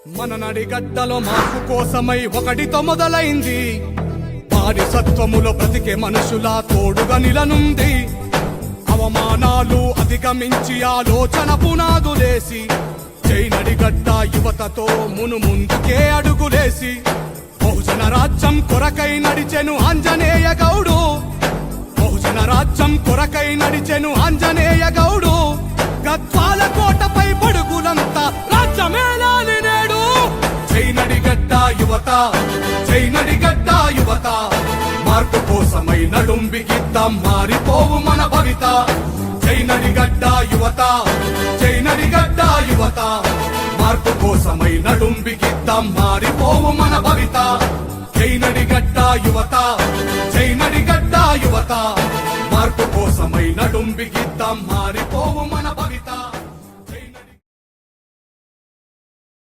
మన నడిగడ్డలో మార్పు కోసమై ఒకటితో మొదలైంది. బానిసత్వములో బ్రతికే మనుషులా తోడుగా నిలనుంది. అవమానాలు అధిగమించి ఆలోచన పునాదులేసి జై నడిగడ్డ యువతతో ముందుకే అడుగులేసి బహుజన రాజ్యం కొరకై నడిచెను ఆంజనేయ గౌడు. బహుజన రాజ్యం కొరకై నడిచెను ఆంజనేయ గౌడు. గద్వాల కోటపై పడుగులంతా రాజ్యమేలాలి నేడు. జై నడిగడ్డ యువత, జై నడిగడ్డ యువత, మార్పు కోసమై నడుం బిగిద్దాం మారిపోవు మన భవిత. జై నడిగడ్డ యువత, జై నడిగడ్డ యువత, మార్పు కోసమై నడుం బిగిద్దాం మారిపోవు మన భవిత. జై నడిగడ్డ యువత, జై నడిగడ్డ యువత, మార్పు కోసమై నడుం బిగిద్దాం మారిపోవు మన